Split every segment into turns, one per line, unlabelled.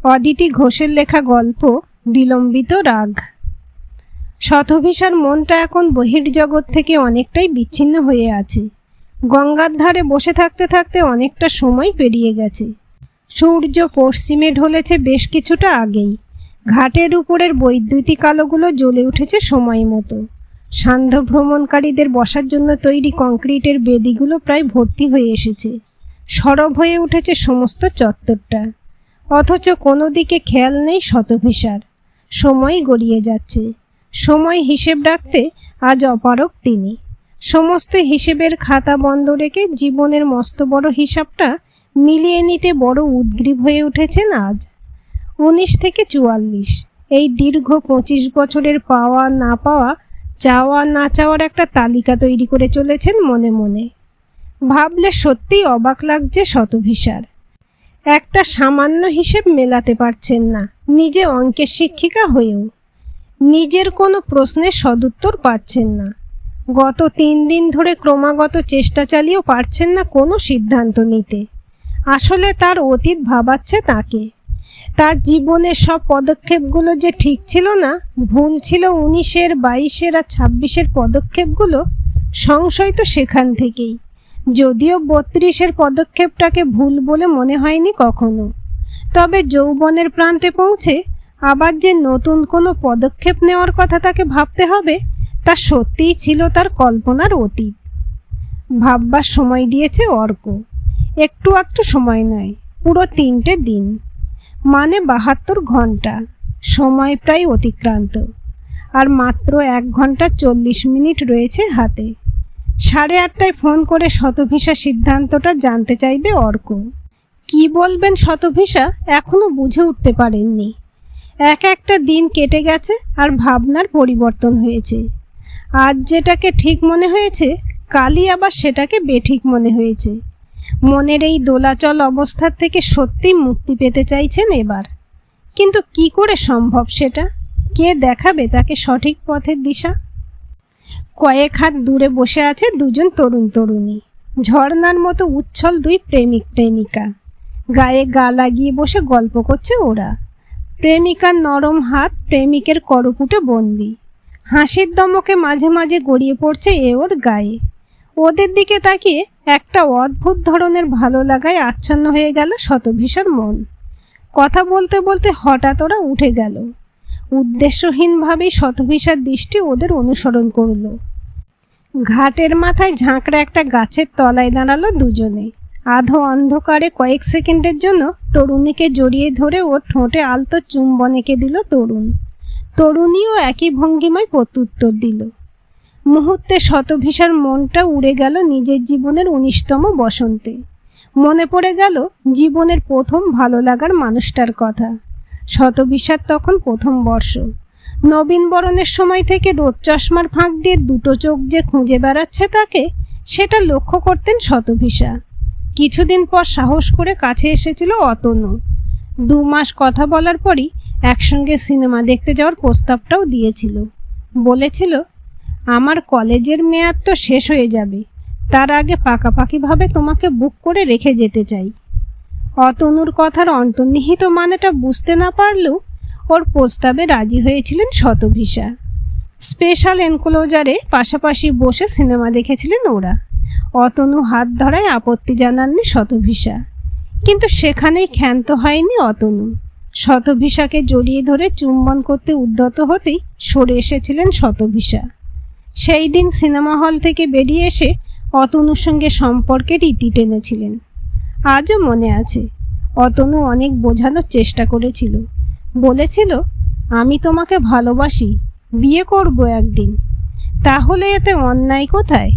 অদিতি ঘোষের লেখা গল্প বিলম্বিত রাগ। শতভিসার মনটা এখন বহির্জগৎ থেকে অনেকটাই বিচ্ছিন্ন হয়ে আছে। গঙ্গার ধারে বসে থাকতে থাকতে অনেকটা সময় পেরিয়ে গেছে। সূর্য পশ্চিমে ঢলেছে বেশ কিছুটা আগেই। ঘাটের উপরের বৈদ্যুতিক আলোগুলো জ্বলে উঠেছে সময় মতো। সান্ধ্য ভ্রমণকারীদের বসার জন্য তৈরি কংক্রিটের বেদিগুলো প্রায় ভর্তি হয়ে এসেছে। সরব হয়ে উঠেছে সমস্ত চত্বরটা। অথচ কোনো দিকে খেয়াল নেই শতভিসার। সময় গড়িয়ে যাচ্ছে। সময় হিসেব রাখতে আজ অপারগ তিনি। সমস্ত হিসেবের খাতা বন্ধ রেখে জীবনের মস্ত বড় হিসাবটা মিলিয়ে নিতে বড় উদ্গ্রীব হয়ে উঠেছেন আজ। 19 থেকে 44 এই দীর্ঘ 25 বছরের পাওয়া না পাওয়া, চাওয়া না চাওয়ার একটা তালিকা তৈরি করে চলেছেন মনে মনে। ভাবলে সত্যিই অবাক লাগছে শতভিসার। একটা সামান্য হিসেব মেলাতে পারছেন না, নিজে অঙ্কের শিক্ষিকা হয়েও। নিজের কোনো প্রশ্নের সদুত্তর পাচ্ছেন না। গত 3 দিন ধরে ক্রমাগত চেষ্টা চালিয়েও পারছেন না কোনো সিদ্ধান্ত নিতে। আসলে তার অতীত ভাবাচ্ছে তাকে। তার জীবনের সব পদক্ষেপগুলো যে ঠিক ছিল না, ভুল ছিল 19-এর, 22-এর আর 26-এর পদক্ষেপগুলো। সংশয় তো সেখান থেকেই। যদিও 32-এর পদক্ষেপটাকে ভুল বলে মনে হয়নি কখনো, তবে যৌবনের প্রান্তে পৌঁছে আবার যে নতুন কোনো পদক্ষেপ নেওয়ার কথা তাকে ভাবতে হবে, তা সত্যিই ছিল তার কল্পনার অতীত। ভাববার সময় দিয়েছে অর্ক। একটু আধটু সময় নয়, পুরো 3টে দিন, মানে 72 ঘন্টা। সময় প্রায় অতিক্রান্ত, আর মাত্র 1 ঘন্টা 40 মিনিট রয়েছে হাতে। 8:30টায় ফোন করে শতভিসা সিদ্ধান্তটা জানতে চাইবে অর্ক। কি বলবেন শতভিসা এখনো বুঝে উঠতে পারেননি। একটা দিন কেটে গেছে আর ভাবনার পরিবর্তন হয়েছে। আজ যেটাকে ঠিক মনে হয়েছে, কালই আবার সেটাকে বেঠিক মনে হয়েছে। মনের এই দোলাচল অবস্থার থেকে সত্যি মুক্তি পেতে চাইছেন এবার। কিন্তু কি করে সম্ভব সেটা? কে দেখাবে তাকে সঠিক পথের দিশা? কয়েক হাত দূরে বসে আছে দুজন তরুণ তরুণী, ঝর্ণার মতো উচ্ছল দুই প্রেমিক প্রেমিকা। গায়ে গা লাগিয়ে বসে গল্প করছে ওরা। প্রেমিকার নরম হাত প্রেমিকের করপুটে বন্দি। হাসির দমকে মাঝে মাঝে গড়িয়ে পড়ছে এ ওর গায়ে। ওদের দিকে তাকিয়ে একটা অদ্ভুত ধরনের ভালো লাগায় আচ্ছন্ন হয়ে গেল শতভিসার মন। কথা বলতে বলতে হঠাৎ ওরা উঠে গেল। উদ্দেশ্যহীনভাবেই শতভিসার দৃষ্টি ওদের অনুসরণ করল। ঘাটের মাথায় ঝাঁকড়া একটা গাছের তলায় দাঁড়ালো দুজনে। আধো অন্ধকারে কয়েক সেকেন্ডের জন্য তরুণীকে জড়িয়ে ধরে ওর ঠোঁটে আলতো চুম্বন এঁকে দিল তরুণ। তরুণীও একই ভঙ্গিমায় প্রত্যুত্তর দিল। মুহূর্তে শতভিসার মনটা উড়ে গেল নিজের জীবনের 19তম বসন্তে। মনে পড়ে গেল জীবনের প্রথম ভালো লাগার মানুষটার কথা। শতভিসার তখন প্রথম বর্ষ। নবীন বরণের সময় থেকে রোদ চশমার ফাঁক দিয়ে দুটো চোখ যে খুঁজে বেড়াচ্ছে তাকে, সেটা লক্ষ্য করতেন শতভিসা। কিছুদিন পর সাহস করে কাছে এসেছিল অতনু। 2 মাস কথা বলার পরই একসঙ্গে সিনেমা দেখতে যাওয়ার প্রস্তাবটাও দিয়েছিল। বলেছিল, আমার কলেজের মেয়াদ তো শেষ হয়ে যাবে, তার আগে পাকাপাকিভাবে তোমাকে বুক করে রেখে যেতে চাই। অতনুর কথার অন্তর্নিহিত মানেটা বুঝতে না পারলেও ওর প্রস্তাবে রাজি হয়েছিলেন শতভিসা। স্পেশাল এনক্লোজারে পাশাপাশি বসে সিনেমা দেখেছিলেন ওরা। অতনু হাত ধরায় আপত্তি জানাননি শতভিসা, কিন্তু সেখানেই ক্ষান্ত হয়নি অতনু। শতভিসাকে জড়িয়ে ধরে চুম্বন করতে উদ্যত হতেই সরে এসেছিলেন শতভিসা। সেই দিন সিনেমা হল থেকে বেরিয়ে এসে অতনুর সঙ্গে সম্পর্কের ইতি টেনেছিলেন। আজও মনে আছে, অতনু অনেক বোঝানোর চেষ্টা করেছিল। বলেছিল, আমি তোমাকে ভালোবাসি, বিয়ে করব একদিন। তাহলে এতে অন্যায় কোথায়?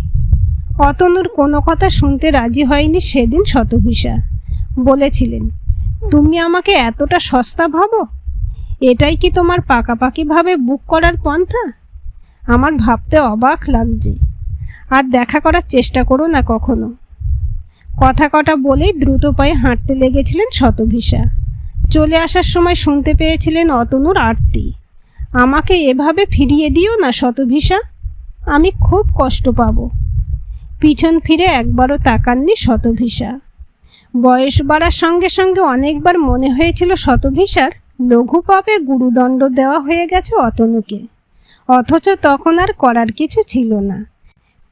অতনুর কোনো কথা শুনতে রাজি হয়নি সেদিন শতভিসা। বলেছিলেন, তুমি আমাকে এতটা সস্তা ভাবো? এটাই কি তোমার পাকাপাকিভাবে বুক করার পন্থা? আমার ভাবতে অবাক লাগছে। আর দেখা করার চেষ্টা করো না কখনো। কথা কটা বলেই দ্রুত পায়ে হাঁটতে লেগেছিলেন শতভিসা। চলে আসার সময় শুনতে পেয়েছিলেন অতনুর আরতি, আমাকে এভাবে ফিরিয়ে দিও না শতভিসা, আমি খুব কষ্ট পাবো। পিছন ফিরে একবারও তাকাননি শতভিসা। বয়স বাড়ার সঙ্গে সঙ্গে অনেকবার মনে হয়েছিল শতভিসার লঘু পাপে গুরুদণ্ড দেওয়া হয়ে গেছে অতনুকে। অথচ তখন আর করার কিছু ছিল না,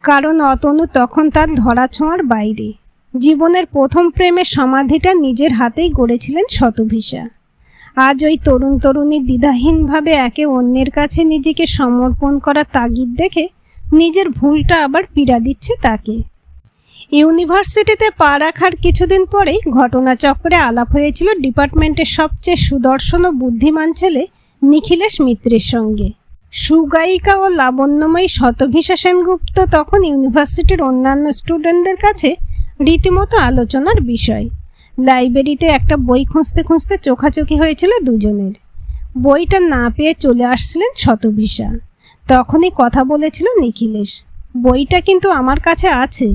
কারণ অতনু তখন তার ধরাছোঁয়ার বাইরে। জীবনের প্রথম প্রেমের সমাধিটা নিজের হাতেই গড়েছিলেন শতভিসা। আজ ওই তরুণ তরুণী দ্বিধাহীনভাবে একে অন্যের কাছে নিজেকে সমর্পণ করার তাগিদ দেখে নিজের ভুলটা আবার পীড়া দিচ্ছে তাকে। ইউনিভার্সিটিতে পা রাখার কিছুদিন পরেই ঘটনাচক্রে আলাপ হয়েছিল ডিপার্টমেন্টের সবচেয়ে সুদর্শন ও বুদ্ধিমান ছেলে নিখিলেশ মিত্রের সঙ্গে। সুগায়িকা ও লাবণ্যময়ী শতভিসা সেনগুপ্ত তখন ইউনিভার্সিটির অন্যান্য স্টুডেন্টদের কাছে রীতিমতো আলোচনার বিষয়। লাইব্রেরিতে একটা বই খুঁজতে খুঁজতে চোখাচোখি হয়েছিল দুজনের। বইটা না পেয়ে চলে আসছিলেন শতভিসা। তখনই কথা বলেছিল নিখিলেশ, বইটা কিন্তু আমার কাছে আছে,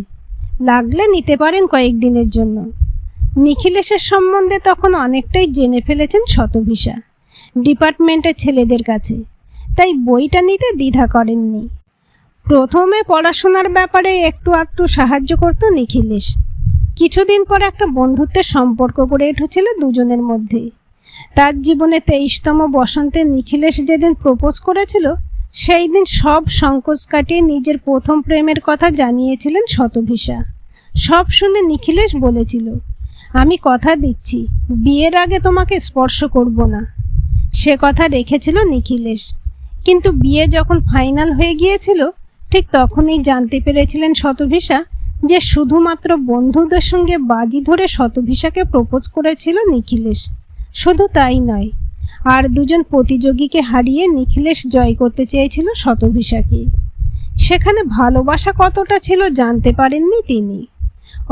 লাগলে নিতে পারেন কয়েকদিনের জন্য। নিখিলেশের সম্বন্ধে তখন অনেকটাই জেনে ফেলেছেন শতভিসা ডিপার্টমেন্টের ছেলেদের কাছে, তাই বইটা নিতে দ্বিধা করেননি। প্রথমে পড়াশোনার ব্যাপারে একটু একটু সাহায্য করত নিখিলেশ। কিছুদিন পর একটা বন্ধুত্বের সম্পর্ক গড়ে উঠেছিল দুজনের মধ্যে। তার জীবনে 23তম বসন্তে নিখিলেশ যেদিন প্রপোজ করেছিল, সেই দিন সব সংকোচ কাটিয়ে নিজের প্রথম প্রেমের কথা জানিয়েছিলেন শতভিসা। সব শুনে নিখিলেশ বলেছিল, আমি কথা দিচ্ছি বিয়ের আগে তোমাকে স্পর্শ করব না। সে কথা রেখেছিল নিখিলেশ। কিন্তু বিয়ে যখন ফাইনাল হয়ে গিয়েছিল, ঠিক তখনই জানতে পেরেছিলেন শতভিসা যে শুধুমাত্র বন্ধুদের সঙ্গে বাজি ধরে শতভিসাকে প্রপোজ করেছিল নিখিলেশ। শুধু তাই নয়, আর দুজন প্রতিযোগীকে হারিয়ে নিখিলেশ জয় করতে চেয়েছিল শতভিসাকে। সেখানে ভালোবাসা কতটা ছিল জানতে পারেননি তিনি।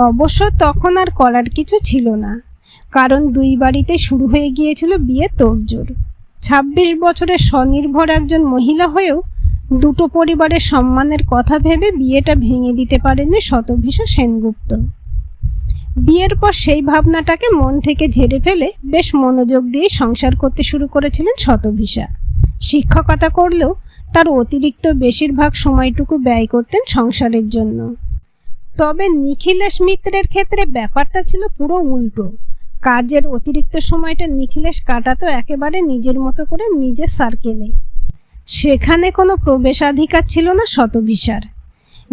অবশ্য তখন আর করার কিছু ছিল না, কারণ দুই বাড়িতে শুরু হয়ে গিয়েছিল বিয়ে তোড়জোড়। 26 বছরের স্বনির্ভর একজন মহিলা হয়েও দুটো পরিবারের সম্মানের কথা ভেবে বিয়েটা ভেঙে দিতে পারেননি শতভিসা সেনগুপ্ত। বিয়ের পর সেই ভাবনাটাকে মন থেকে ঝেড়ে ফেলে বেশ মনোযোগ দিয়ে সংসার করতে শুরু করেছিলেন শতভিসা। শিক্ষকতা করলেও তার অতিরিক্ত বেশিরভাগ সময়টুকু ব্যয় করতেন সংসারের জন্য। তবে নিখিলেশ মিত্রের ক্ষেত্রে ব্যাপারটা ছিল পুরো উল্টো। কাজের অতিরিক্ত সময়টা নিখিলেশ কাটাতো একেবারে নিজের মতো করে নিজের সার্কেলে। সেখানে কোনো প্রবেশাধিকার ছিল না শতভিসার।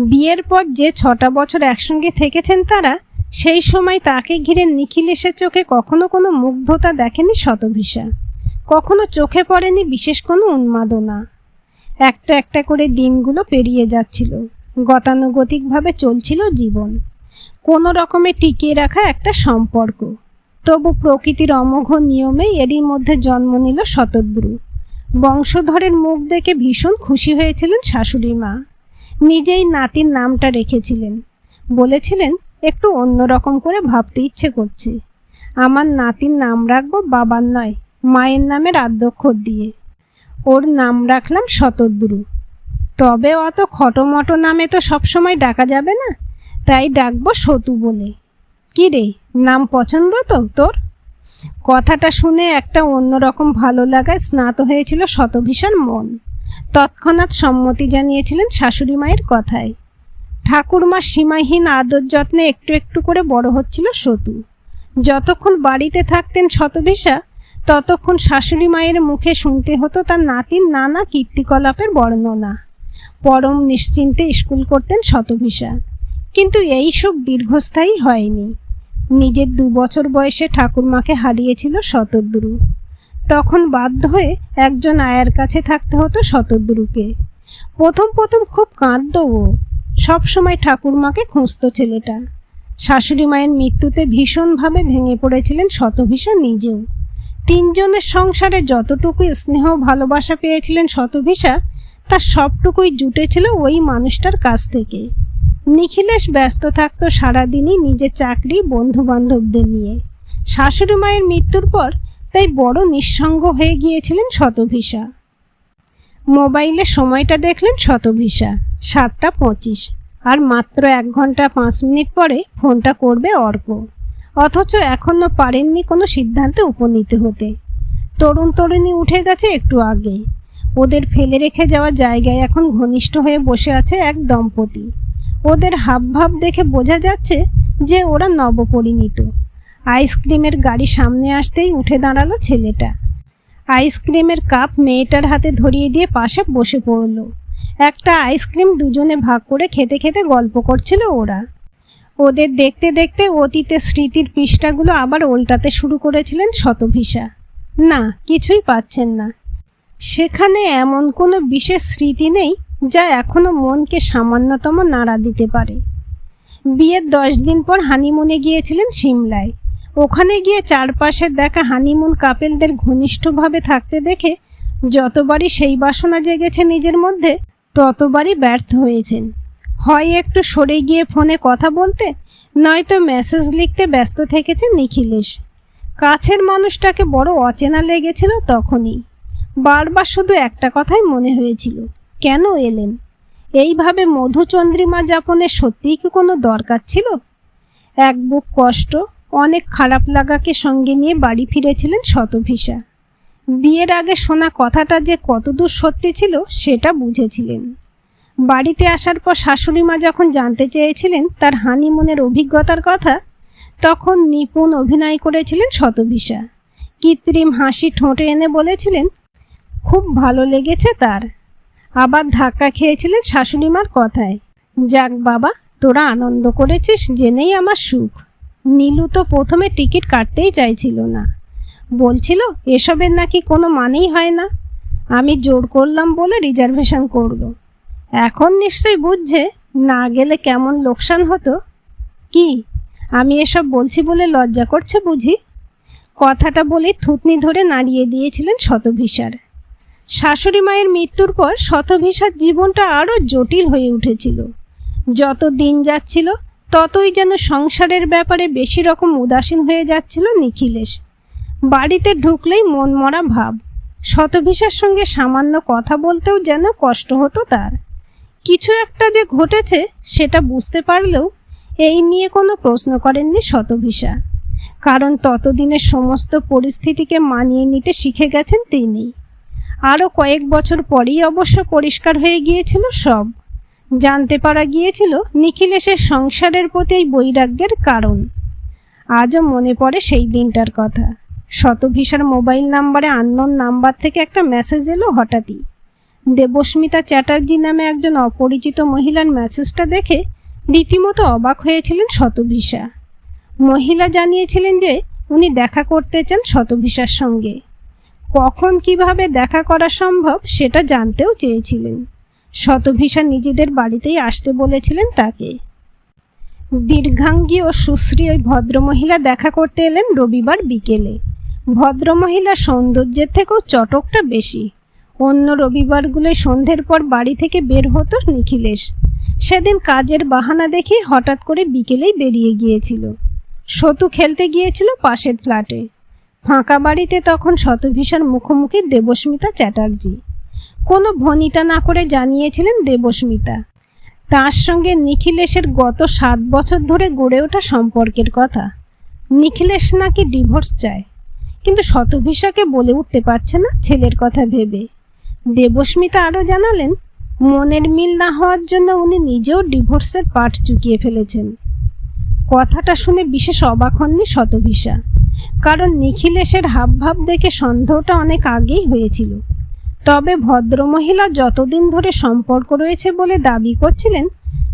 বিয়ের পর যে 6টা বছর একসঙ্গে থেকেছেন তারা, সেই সময় তাকে ঘিরে নিখিলেশের চোখে কখনো কোনো মুগ্ধতা দেখেনি শতভিসা, কখনো চোখে পড়েনি বিশেষ কোনো উন্মাদনা। একটা একটা করে দিনগুলো পেরিয়ে যাচ্ছিল, গতানুগতিকভাবে চলছিল জীবন, কোনো রকমে টিকিয়ে রাখা একটা সম্পর্ক। তবু প্রকৃতির অমোঘ নিয়মে এরই মধ্যে জন্ম নিল শতদ্রু। বংশধরের মুখ দেখে ভীষণ খুশি হয়েছিলেন শাশুড়ি মা। নিজেই নাতির নামটা রেখেছিলেন। বলেছিলেন, একটু অন্যরকম করে ভাবতে ইচ্ছে করছে, আমার নাতির নাম রাখবো বাবার নয়, মায়ের নামের আদ্যক্ষর দিয়ে। ওর নাম রাখলাম শতদ্রু। তবে অত খটোমটো নামে তো সবসময় ডাকা যাবে না, তাই ডাকবো সতু বলে। কি রে, নাম পছন্দ তো তোর? কথাটা শুনে একটা অন্যরকম ভালো লাগায় স্নাত হয়েছিল শতভিসার মন। তৎক্ষণাৎ সম্মতি জানিয়েছিলেন শাশুড়ি মায়ের কথায়। ঠাকুরমার সীমাহীন আদর যত্নে একটু একটু করে বড় হচ্ছিল সতু। যতক্ষণ বাড়িতে থাকতেন শতভিসা, ততক্ষণ শাশুড়ি মায়ের মুখে শুনতে হতো তার নাতির নানা কীর্তিকলাপের বর্ণনা। পরম নিশ্চিন্তে স্কুল করতেন শতভিসা। কিন্তু এই সুখ দীর্ঘস্থায়ী হয়নি। নিজের 2 বছর বয়সে ঠাকুরমাকে হারিয়েছিল শতদ্রু। তখন বাধ্য হয়ে একজন আয়ার কাছে থাকতে হতো শতদ্রুকে। প্রথম প্রথম খুব কাঁদত ও, সবসময় ঠাকুরমাকে খুঁজত ছেলেটা। শাশুড়ি মায়ের মৃত্যুতে ভীষণভাবে ভেঙে পড়েছিলেন শতভিসা নিজেও। 3 জনের সংসারে যতটুকু স্নেহ ভালোবাসা পেয়েছিলেন শতভিসা, তার সবটুকুই জুটেছিল ওই মানুষটার কাছ থেকে। নিখিলেশ ব্যস্ত থাকত সারাদিনই নিজের চাকরি, বন্ধু বান্ধবদের নিয়ে। শাশুড়ি মায়ের মৃত্যুর পর তাই বড় নিঃসঙ্গ হয়ে গিয়েছিলেন শতভিসা। মোবাইলে সময়টা দেখলেন শতভিসা 7টা 25, আর মাত্র 1 ঘন্টা 5 মিনিট পরে ফোনটা করবে অর্ক। অথচ এখনও পারেননি কোনো সিদ্ধান্তে উপনীত হতে। তরুণ তরুণী উঠে গেছে একটু আগে। ওদের ফেলে রেখে যাওয়া জায়গায় এখন ঘনিষ্ঠ হয়ে বসে আছে এক দম্পতি। ওদের হাবভাব দেখে বোঝা যাচ্ছে যে ওরা নবপরিণীত। আইসক্রিমের গাড়ি সামনে আসতেই উঠে দাঁড়ালো ছেলেটা। আইসক্রিমের কাপ মেয়েটার হাতে ধরিয়ে দিয়ে পাশে বসে পড়ল। একটা আইসক্রিম দুজনে ভাগ করে খেতে খেতে গল্প করছিল ওরা। ওদের দেখতে দেখতে অতীতের স্মৃতির পৃষ্ঠাগুলো আবার উল্টাতে শুরু করেছিলেন শতভিসা। না, কিছুই পাচ্ছেন না। সেখানে এমন কোনো বিশেষ স্মৃতি নেই যা এখনো মনকে সামান্যতম নাড়া দিতে পারে। বিয়ের 10 দিন পর হানিমুনে গিয়েছিলেন সিমলায়। ওখানে গিয়ে চারপাশের দেখা হানিমুন কাপেলদের ঘনিষ্ঠভাবে থাকতে দেখে যতবারই সেই বাসনা জেগেছে নিজের মধ্যে, ততবারই ব্যর্থ হয়েছেন। হয় একটু সরে গিয়ে ফোনে কথা বলতে, নয়তো মেসেজ লিখতে ব্যস্ত থেকেছে নিখিলেশ। কাছের মানুষটাকে বড় অচেনা লেগেছিল তখনই। বারবার শুধু একটা কথাই মনে হয়েছিল, কেন এলেন? এইভাবে মধুচন্দ্রিমা যাপনের সত্যিই কি কোনো দরকার ছিল? এক বুক কষ্ট, অনেক খারাপ লাগাকে সঙ্গে নিয়ে বাড়ি ফিরেছিলেন শতভিসা। বিয়ের আগে শোনা কথাটা যে কতদূর সত্যি ছিল সেটা বুঝেছিলেন। বাড়িতে আসার পর শাশুড়ি মা যখন জানতে চেয়েছিলেন তার হানিমুনের অভিজ্ঞতার কথা, তখন নিপুণ অভিনয় করেছিলেন শতভিসা। কৃত্রিম হাসি ঠোঁটে এনে বলেছিলেন খুব ভালো লেগেছে তার। আবার ধাক্কা খেয়েছিলেন শাশুড়ি মার কথায়, যাক বাবা, তোরা আনন্দ করেছিস জেনেই আমার সুখ। নীলু তো প্রথমে টিকিট কাটতেই চাইছিল না, বলছিল এসবের নাকি কোনো মানেই হয় না। আমি জোর করলাম বলে রিজার্ভেশন করলো। এখন নিশ্চয়ই বুঝছে না গেলে কেমন লোকসান হতো। কি, আমি এসব বলছি বলে লজ্জা করছে বুঝি? কথাটা বলে থুতনি ধরে নাড়িয়ে দিয়েছিলেন শতভিসার। শাশুড়ি মায়ের মৃত্যুর পর শতভিসার জীবনটা আরও জটিল হয়ে উঠেছিল। যত দিন যাচ্ছিল ততই যেন সংসারের ব্যাপারে বেশি রকম উদাসীন হয়ে যাচ্ছিল নিখিলেশ। বাড়িতে ঢুকলেই মনমরা ভাব। শতভিসার সঙ্গে সামান্য কথা বলতেও যেন কষ্ট হতো তার। কিছু একটা যে ঘটেছে সেটা বুঝতে পারলেও এই নিয়ে কোনো প্রশ্ন করেননি শতভিসা, কারণ ততদিনের সমস্ত পরিস্থিতিকে মানিয়ে নিতে শিখে গেছেন তিনি। আরও কয়েক বছর পরেই অবশ্য পরিষ্কার হয়ে গিয়েছিল সব। জানতে পারা গিয়েছিল নিখিলেশের সংসারের প্রতি এই বৈরাগ্যের কারণ। আজও মনে পড়ে সেই দিনটার কথা। শতভিসার মোবাইল নাম্বারে আননোন নাম্বার থেকে একটা মেসেজ এলো হঠাৎই। দেবস্মিতা চ্যাটার্জি নামে একজন অপরিচিত মহিলার মেসেজটা দেখে রীতিমতো অবাক হয়েছিলেন শতভিসা। মহিলা জানিয়েছিলেন যে উনি দেখা করতে চান শতভিসার সঙ্গে। কখন কিভাবে দেখা করা সম্ভব সেটা জানতেও চেয়েছিলেন। শতভিসা নিজেদের বাড়িতেই আসতে বলেছিলেন তাকে। দীর্ঘাঙ্গী ও সুশ্রী ওই ভদ্রমহিলা দেখা করতে এলেন রবিবার বিকেলে। ভদ্রমহিলার সৌন্দর্যের থেকেও চটকটা বেশি। অন্য রবিবারগুলোয় সন্ধ্যের পর বাড়ি থেকে বের হতো নিখিলেশ। সেদিন কাজের বাহানা দেখে হঠাৎ করে বিকেলেই বেরিয়ে গিয়েছিল। সতু খেলতে গিয়েছিল পাশের ফ্ল্যাটে। ফাঁকা বাড়িতে তখন শতভিসার মুখোমুখি দেবস্মিতা চ্যাটার্জি। কোনো ভনিতা না করে জানিয়েছিলেন দেবস্মিতা তার সঙ্গে নিখিলেশের গত 7 বছর ধরে গড়ে ওঠা সম্পর্কের কথা। নিখিলেশ নাকি ডিভোর্স চায়, কিন্তু শতভিসাকে বলে উঠতে পারছে না ছেলের কথা ভেবে। দেবস্মিতা আরও জানালেন মনের মিল না হওয়ার জন্য উনি নিজেও ডিভোর্সের পাট চুকিয়ে ফেলেছেন। কথাটা শুনে বিশেষ অবাক হননি শতভিসা, কারণ নিখিলেশের হাবভাব দেখে সন্দেহটা অনেক আগেই হয়েছিল। তবে ভদ্রমহিলা যতদিন ধরে সম্পর্ক রয়েছে বলে দাবি করছিলেন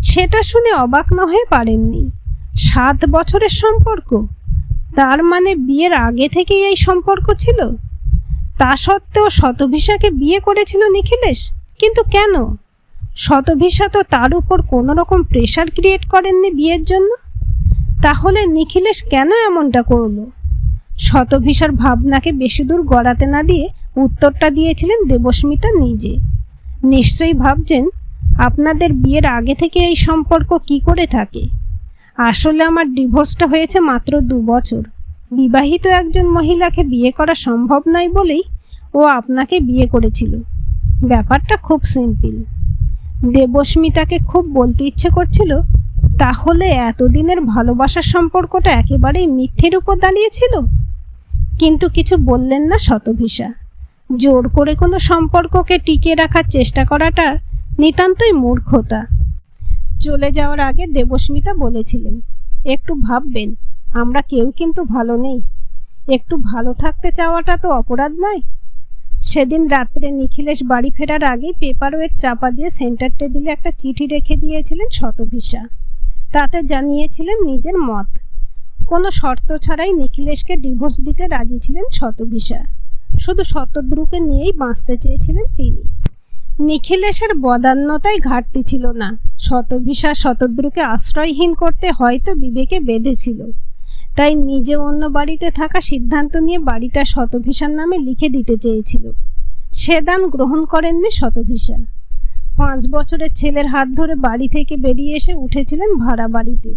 সেটা শুনে অবাক না হয়ে পারেননি। 7 বছরের সম্পর্ক, তার মানে বিয়ের আগে থেকেই এই সম্পর্ক ছিল। তা সত্ত্বেও শতভিসাকে বিয়ে করেছিল নিখিলেশ, কিন্তু কেন? শতভিসা তো তার উপর কোনো রকম প্রেশার ক্রিয়েট করেননি বিয়ের জন্য। তাহলে নিখিলেশ কেন এমনটা করল? শতভিসার ভাবনাকে বেশি দূর গড়াতে না দিয়ে উত্তরটা দিয়েছিলেন দেবস্মিতা নিজে। নিশ্চয়ই ভাবছেন আপনাদের বিয়ের আগে থেকে এই সম্পর্ক কি করে থাকে। আসলে আমার ডিভোর্সটা হয়েছে মাত্র 2 বছর। বিবাহিত একজন মহিলাকে বিয়ে করা সম্ভব নয় বলেই ও আপনাকে বিয়ে করেছিল। ব্যাপারটা খুব সিম্পল। দেবস্মিতাকে খুব বলতে ইচ্ছে করছিল, তাহলে এতদিনের ভালোবাসার সম্পর্কটা একেবারেই মিথ্যের উপর দাঁড়িয়েছিল। কিন্তু কিছু বললেন না শতভিসা। জোর করে কোনো সম্পর্ককে টিকিয়ে রাখার চেষ্টা করাটা নিতান্তই মূর্খতা। চলে যাওয়ার আগে দেবস্মিতা বলেছিলেন, একটু ভাববেন, আমরা কেউ কিন্তু ভালো নেই। একটু ভালো থাকতে চাওয়াটা তো অপরাধ নয়। সেদিন রাত্রে নিখিলেশ বাড়ি ফেরার আগেই পেপার ওয়েট চাপা দিয়ে সেন্টার টেবিলে একটা চিঠি রেখে দিয়েছিলেন শতভিসা। তাতে জানিয়েছিলেন নিজের মত। কোনো শর্ত ছাড়াই নিখিলেশকে ডিভোর্স দিতে রাজি ছিলেন শতভিসা। শুধু শতদ্রুকে নিয়েই বাঁচতে চেয়েছিলেন তিনি। নিখিলেশের বদান্যতায় ঘাটতি ছিল না। শতভিসা শতদ্রুকে আশ্রয়হীন করতে হয়তো বিবেকে বেঁধেছিল। তাই নিজে অন্য বাড়িতে থাকা সিদ্ধান্ত নিয়ে বাড়িটা শতভিসার নামে লিখে দিতে চেয়েছিল। সে দান গ্রহণ করেননি শতভিসা। 5 বছরের ছেলের হাত ধরে বাড়ি থেকে বেরিয়ে এসে উঠেছিলেন ভাড়া বাড়িতে।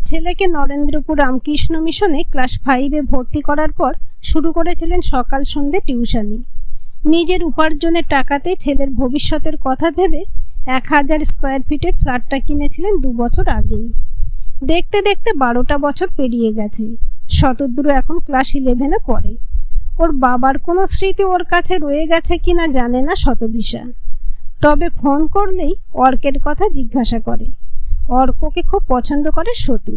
ছেলেকে নরেন্দ্রপুর রামকৃষ্ণ মিশনে ক্লাস 5-এ ভর্তি করার পর শুরু করেছিলেন সকাল সন্ধ্যে টিউশনি। নিজের উপার্জনের টাকাতে ছেলের ভবিষ্যতের কথা ভেবে 1000 স্কোয়ার ফিটের ফ্ল্যাটটা কিনেছিলেন 2 বছর আগেই। দেখতে দেখতে 12টা বছর পেরিয়ে গেছে। শতদ্রু এখন ক্লাস 11-এ পড়ে। ওর বাবার কোনো স্মৃতি ওর কাছে রয়ে গেছে কিনা জানে না শতভিসা। তবে ফোন করলেই অর্কের কথা জিজ্ঞাসা করে। অর্ককে খুব পছন্দ করে শতু।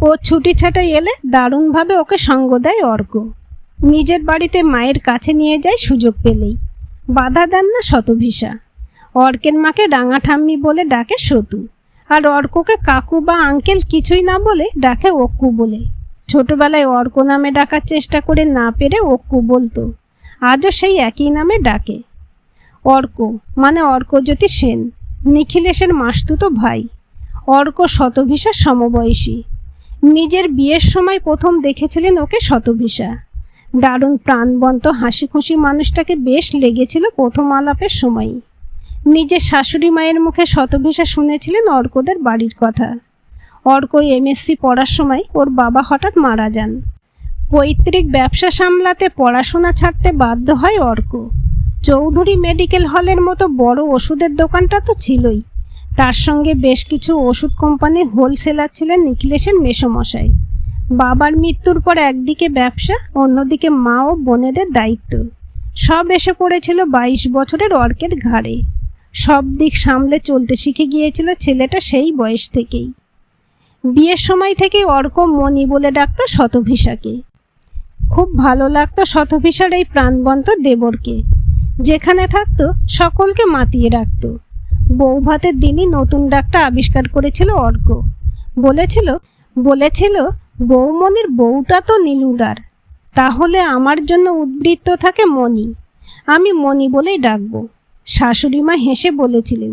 ও ছুটি ছাটাই এলে দারুণভাবে ওকে সঙ্গ দেয় অর্ক। নিজের বাড়িতে মায়ের কাছে নিয়ে যায় সুযোগ পেলেই। বাধা দেন না শতভিসা। অর্কের মাকে রাঙা ঠাম্মি বলে ডাকে শতু, আর অর্ককে কাকু বা আঙ্কেল কিছুই না বলে ডাকে অক্কু বলে। ছোটবেলায় অর্ক নামে ডাকার চেষ্টা করে না পেরে অক্কু বলতো, আজও সেই একই নামে ডাকে। অর্ক মানে অর্কজ্যোতি সেন, নিখিলেশের মাসতুতো ভাই। অর্ক শতভিসার সমবয়সী। নিজের বিয়ের সময় প্রথম দেখেছিলেন ওকে শতভিসা। দারুণ প্রাণবন্ত হাসি খুশি মানুষটাকে বেশ লেগেছিল প্রথম আলাপের সময়ই। নিজের শাশুড়ি মায়ের মুখে শতভিসা শুনেছিলেন অর্কদের বাড়ির কথা। অর্ক এমএসসি পড়ার সময় ওর বাবা হঠাৎ মারা যান। পৈতৃক ব্যবসা সামলাতে পড়াশোনা ছাড়তে বাধ্য হয় অর্ক। চৌধুরী মেডিকেল হলের মতো বড় ওষুধের দোকানটা তো ছিলই, তার সঙ্গে বেশ কিছু ওষুধ কোম্পানির হোলসেলার ছিলেন নিখিলেশের মেসোমশাই। বাবার মৃত্যুর পর একদিকে ব্যবসা, অন্যদিকে মা ও বোনেদের দায়িত্ব, সব এসে পড়েছিল 22 বছরের অর্কের ঘাড়ে। সব দিক সামলে চলতে শিখে গিয়েছিল ছেলেটা সেই বয়স থেকেই। বিয়ের সময় থেকেই অর্ক মণি বলে ডাকত শতভিসাকে। খুব ভালো লাগতো শতভিসার এই প্রাণবন্ত দেবরকে। যেখানে থাকতো সকলকে মাতিয়ে রাখত। বউ ভাতের দিনই নতুন ডাকটা আবিষ্কার করেছিল অর্ক। বলেছিল বৌমণির বউটা তো নীলুদার, তাহলে আমার জন্য উদ্বৃত্ত থাকে মণি। আমি মণি বলেই ডাকবো। শাশুড়ি মা হেসে বলেছিলেন,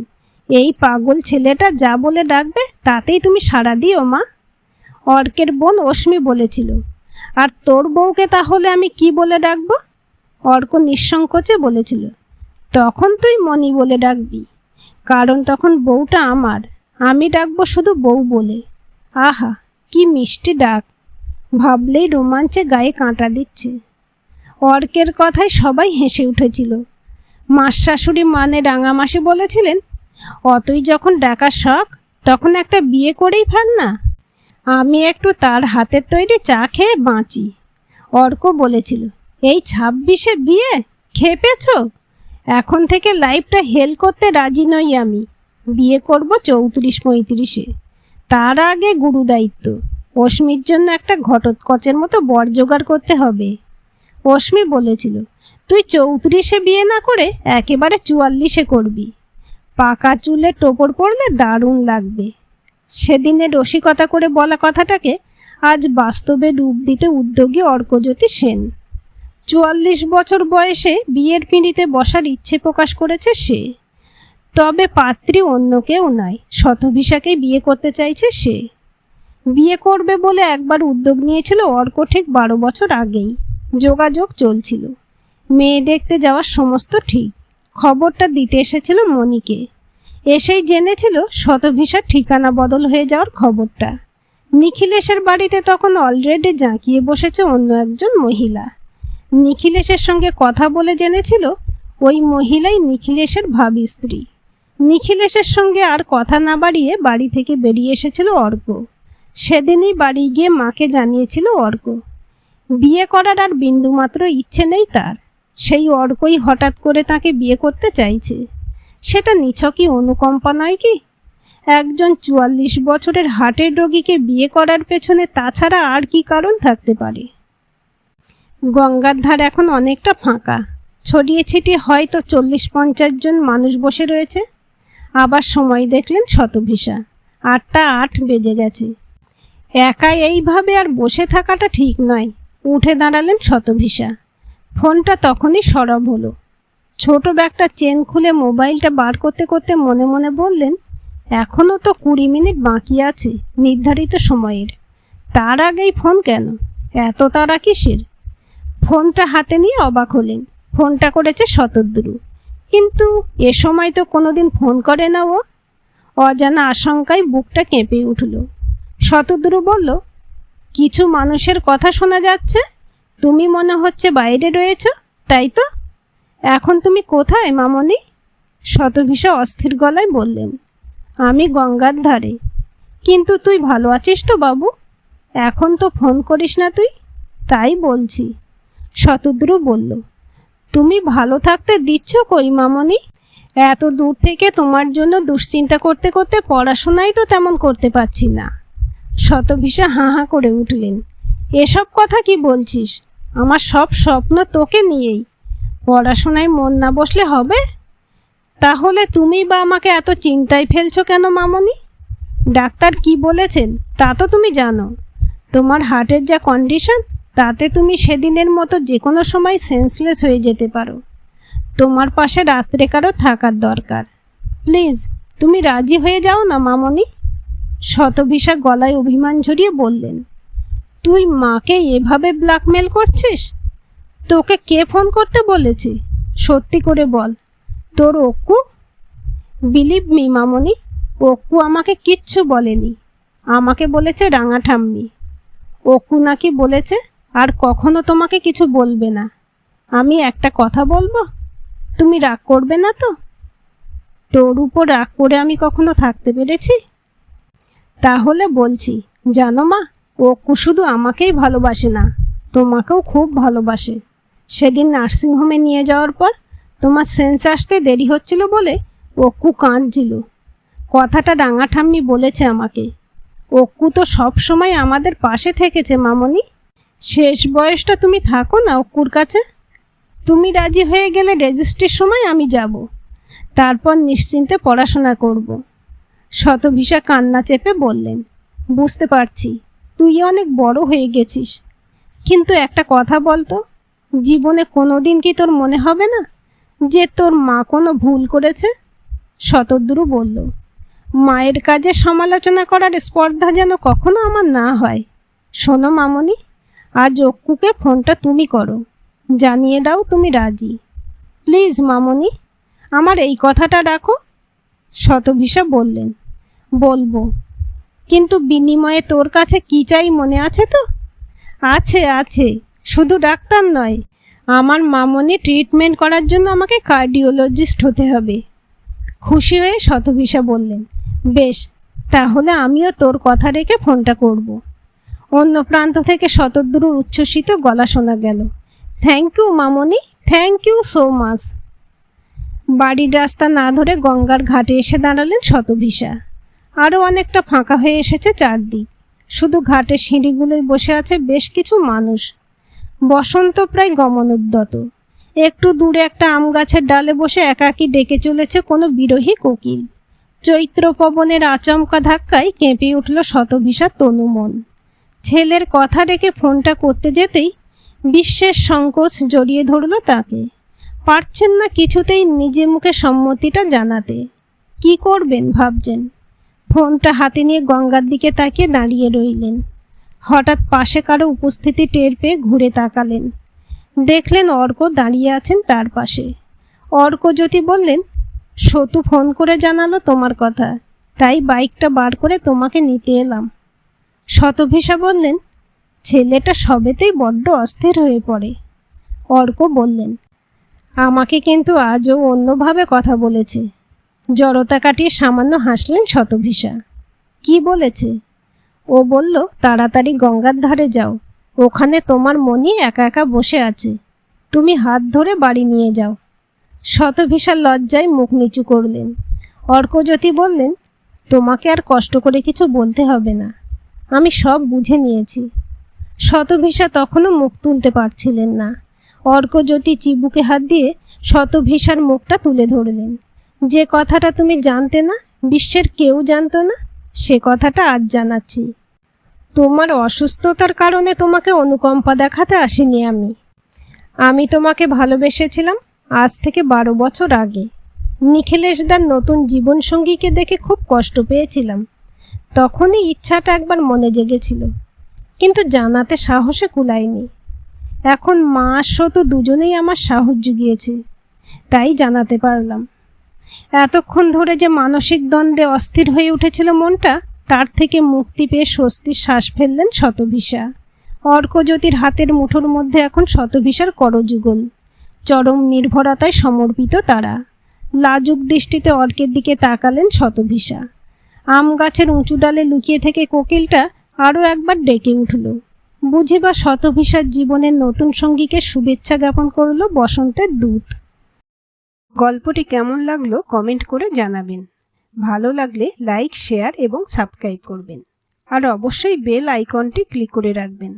এই পাগল ছেলেটা যা বলে ডাকবে তাতেই তুমি সাড়া দিও মা। অর্কের বোন অশ্মি বলেছিল, আর তোর বউকে তাহলে আমি কি বলে ডাকবো? অর্ক নিঃসংকোচে বলেছিল, তখন তুই মণি বলে ডাকবি, কারণ তখন বউটা আমার। আমি ডাকবো শুধু বউ বলে। আহা কি মিষ্টি ডাক, ভাবলেই রোমাঞ্চে গায়ে কাঁটা দিচ্ছে। অর্কের কথায় সবাই হেসে উঠেছিল। মাস শাশুড়ি মানে রাঙামাসি বলেছিলেন, অতই যখন ডাকার শখ তখন একটা বিয়ে করেই ফেল না, আমি একটু তার হাতের তৈরি চা খেয়ে বাঁচি। অর্ক বলেছিল, এই 26-এ বিয়ে? খেপেছ? এখন থেকে লাইফটা হেল করতে রাজি নই আমি। বিয়ে করব 34-35-এ, তার আগে গুরু দায়িত্ব। অশ্মির জন্য একটা ঘটোৎকচের মতো বর জোগাড় করতে হবে। অশ্মি বলেছিল, তুই 34-এ বিয়ে না করে একেবারে 44-এ করবি। পাকা চুলে টোপর পড়লে দারুণ লাগবে। সেদিনে রসিকতা করে বলা কথাটাকে আজ বাস্তবে রূপ দিতে উদ্যোগী অর্কজ্যোতি সেন। 44 বছর বয়সে বিয়ের পিঁড়িতে বসার ইচ্ছে প্রকাশ করেছে সে। তবে পাত্রী অন্য কেউ নয়, শতভিসাকেই বিয়ে করতে চাইছে সে। বিয়ে করবে বলে একবার উদ্যোগ নিয়েছিল অর্ক ঠিক 12 বছর আগেই। যোগাযোগ চলছিল, মেয়ে দেখতে যাওয়ার সমস্ত ঠিক। খবরটা দিতে এসেছিল মণিকে। এসেই জেনেছিল শতভিসার ঠিকানা বদল হয়ে যাওয়ার খবরটা। নিখিলেশের বাড়িতে তখন অলরেডি জাঁকিয়ে বসেছে অন্য একজন মহিলা। নিখিলেশের সঙ্গে কথা বলে জেনেছিল ওই মহিলাই নিখিলেশের ভাবী স্ত্রী। নিখিলেশের সঙ্গে আর কথা না বাড়িয়ে বাড়ি থেকে বেরিয়ে এসেছিল অর্ক। সেদিনই বাড়ি গিয়ে মাকে জানিয়েছিল অর্ক। বিয়ে করার আর বিন্দুমাত্র ইচ্ছে নেই তার। সেই অর্কই হঠাৎ করে তাকে বিয়ে করতে চাইছে। সেটা নিছকই অনুকম্পা নয় কি? একজন 44 বছরের হার্টের রোগীকে বিয়ে করার পেছনে তাছাড়া আর কি কারণ থাকতে পারে? গঙ্গার ধার এখন অনেকটা ফাঁকা, ছড়িয়ে ছিটিয়ে হয়তো 40-50 জন মানুষ বসে রয়েছে। আবার সময় দেখলেন শতভিসা, 8:08 বেজে গেছে। একাই এইভাবে আর বসে থাকাটা ঠিক নয়। উঠে দাঁড়ালেন শতভিসা। ফোনটা তখনই সরব হলো। ছোট ব্যাগটা চেন খুলে মোবাইলটা বার করতে করতে মনে মনে বললেন, এখনও তো 20 মিনিট বাকি আছে নির্ধারিত সময়ের, তার আগেই ফোন কেন? এত তাড়া কিসের? ফোনটা হাতে নিয়ে অবাক হলেন। ফোনটা করেছে শতদ্রু, কিন্তু এ সময় তো কোনোদিন ফোন করে না ও। অজানা আশঙ্কায় বুকটা কেঁপে উঠল। শতদ্রু বলল, কিছু মানুষের কথা শোনা যাচ্ছে, তুমি মনে হচ্ছে বাইরে রয়েছ, তাই তো? এখন তুমি কোথায় মামনি? শতভিসা অস্থির গলায় বললেন, আমি গঙ্গার ধারে। কিন্তু তুই ভালো আছিস তো বাবু? এখন তো ফোন করিস না তুই। তাই বলছি। শতদ্রু বলল, তুমি ভালো থাকতে দিচ্ছ কই মামনি? এত দূর থেকে তোমার জন্য দুশ্চিন্তা করতে করতে পড়াশোনাই তো তেমন করতে পারছি না। শতভিসা হাঁ হাঁ করে উঠলেন, এসব কথা কি বলছিস? আমার সব স্বপ্ন তোকে নিয়েই। পড়াশোনায় মন না বসলে হবে? তাহলে তুমি বা আমাকে এত চিন্তায় ফেলছো কেন মামনি? ডাক্তার কি বলেছেন তা তো তুমি জানো। তোমার হার্টের যা কন্ডিশন, তাতে তুমি সেদিনের মতো যে কোনো সময় সেন্সলেস হয়ে যেতে পারো। তোমার পাশে রাত্রে কারো থাকার দরকার। প্লিজ তুমি রাজি হয়ে যাও না মামনি। শতভিসা গলায় অভিমান ঝরিয়ে বললেন, তুই মাকে এভাবে ব্ল্যাকমেল করছিস? তোকে কে ফোন করতে বলেছে? সত্যি করে বল, তোর অক্কু? বিলিভ মি মামনি, অক্কু আমাকে কিচ্ছু বলেনি। আমাকে বলেছে রাঙা ঠাম্মি। অক্কু নাকি বলেছে আর কখনো তোমাকে কিছু বলবে না। আমি একটা কথা বলবো, তুমি রাগ করবে না তো? তোর উপর রাগ করে আমি কখনো থাকতে পেরেছি? তাহলে বলছি, জানো মা, অক্কু শুধু আমাকেই ভালোবাসে না, তোমাকেও খুব ভালোবাসে। সেদিন নার্সিংহোমে নিয়ে যাওয়ার পর তোমার সেন্স আসতে দেরি হচ্ছিল বলে অক্কু কাঁদছিল। কথাটা রাঙা ঠাম্মি বলেছে আমাকে। অক্কু তো সব সময় আমাদের পাশে থেকেছে মামনি। শেষ বয়সটা তুমি থাকো না অক্কুর কাছে। তুমি রাজি হয়ে গেলে রেজিস্ট্রির সময় আমি যাব, তারপর নিশ্চিন্তে পড়াশোনা করব। শতভিসা কান্না চেপে বললেন, বুঝতে পারছি তুই অনেক বড় হয়ে গেছিস, কিন্তু একটা কথা বলতো, জীবনে কোনোদিন কি তোর মনে হবে না যে তোর মা কোনো ভুল করেছে? শতদ্রু বলল, মায়ের কাজে সমালোচনা করার স্পর্ধা যেন কখনো আমার না হয়। শোনো মামনি, আজ অক্কুকে ফোনটা তুমি করো, জানিয়ে দাও তুমি রাজি। প্লিজ মামনি, আমার এই কথাটা রাখো। শতভিসা বললেন, বলবো, কিন্তু বিনিময়ে তোর কাছে কি চাই মনে আছে তো? আছে আছে, শুধু ডাক্তার নয়, আমার মামনি ট্রিটমেন্ট করার জন্য আমাকে কার্ডিওলজিস্ট হতে হবে। খুশি হয়ে শতভিসা বললেন, বেশ, তাহলে আমিও তোর কথা রেখে ফোনটা করব। অন্য প্রান্ত থেকে শতদ্রুর উচ্ছ্বসিত গলা শোনা গেল, থ্যাংক ইউ মামনি, থ্যাংক ইউ সো মাচ। বাড়ির রাস্তা না ধরে গঙ্গার ঘাটে এসে দাঁড়ালেন শতভিসা। আরও অনেকটা ফাঁকা হয়ে এসেছে চারদিক। শুধু ঘাটের সিঁড়িগুলোয় বসে আছে বেশ কিছু মানুষ। বসন্ত প্রায় গমনোদ্যত। একটু দূরে একটা আম গাছের ডালে বসে একাকী ডেকে চলেছে কোনো বিরহী কোকিল। চৈত্র পবনের আচমকা ধাক্কায় কেঁপে উঠল শতভিসা তনুমন। ছেলের কথা রেখে ফোনটা করতে যেতেই বিশ্বের সংকোচ জড়িয়ে ধরল তাকে। পারছেন না কিছুতেই নিজে মুখে সম্মতিটা জানাতে। কি করবেন ভাবছেন। ফোনটা হাতে নিয়ে গঙ্গার দিকে তাকিয়ে দাঁড়িয়ে রইলেন। হঠাৎ পাশে কারো উপস্থিতি টের পেয়ে ঘুরে তাকালেন। দেখলেন অর্ক দাঁড়িয়ে আছেন তার পাশে। অর্কজ্যোতি বললেন, সতু ফোন করে জানালো তোমার কথা, তাই বাইকটা বার করে তোমাকে নিতে এলাম। শতভিসা বললেন, ছেলেটা সবেতেই বড্ড অস্থির হয়ে পড়ে। অর্ক বললেন, আমাকে কিন্তু আজও অন্যভাবে কথা বলেছে। জড়তা কাটিয়ে সামান্য হাসলেন শতভিসা। কি বলেছে? ও বলল, তাড়াতাড়ি গঙ্গার ধারে যাও, ওখানে তোমার মনি একা একা বসে আছে, তুমি হাত ধরে বাড়ি নিয়ে যাও। শতভিসা লজ্জায় মুখ নিচু করলেন। অর্কজ্যোতি বললেন, তোমাকে আর কষ্ট করে কিছু বলতে হবে না, আমি সব বুঝে নিয়েছি। শতভিসা তখনও মুখ তুলতে পারছিলেন না। অর্কজ্যোতি চিবুকে হাত দিয়ে শতভিসার মুখটা তুলে ধরলেন। যে কথাটা তুমি জানতে না, বিশ্বের কেউ জানতো না, সে কথাটা আজ জানাচ্ছি। তোমার অসুস্থতার কারণে তোমাকে অনুকম্পা দেখাতে আসিনি আমি তোমাকে ভালোবেসেছিলাম আজ থেকে 12 বছর আগে। নিখিলেশদার নতুন জীবনসঙ্গীকে দেখে খুব কষ্ট পেয়েছিলাম। তখনই ইচ্ছাটা একবার মনে জেগেছিল, কিন্তু জানাতে সাহসে কুলায়নি। এখন মা শ্রোত দুজনেই আমার সাহস জুগিয়েছে, তাই জানাতে পারলাম। এতক্ষণ ধরে যে মানসিক দ্বন্দ্বে অস্থির হয়ে উঠেছিল মনটা, তার থেকে মুক্তি পেয়ে স্বস্তির শ্বাস ফেললেন শতভিসা। অর্কজ্যোতির হাতের মুঠোর মধ্যে এখন শতভিসার করযুগল। চরম নির্ভরতায় সমর্পিত তারা। লাজুক দৃষ্টিতে অর্কের দিকে তাকালেন শতভিসা। আম গাছের উঁচু ডালে লুকিয়ে থেকে কোকিলটা আরও একবার ডেকে উঠল। বুঝি বা শতভিসার জীবনের নতুন সঙ্গীকে শুভেচ্ছা জ্ঞাপন করল বসন্তের দূত। গল্পটি কেমন লাগলো কমেন্ট করে জানাবেন। ভালো লাগলে লাইক, শেয়ার এবং সাবস্ক্রাইব করবেন, আর অবশ্যই বেল আইকনটি ক্লিক করে রাখবেন।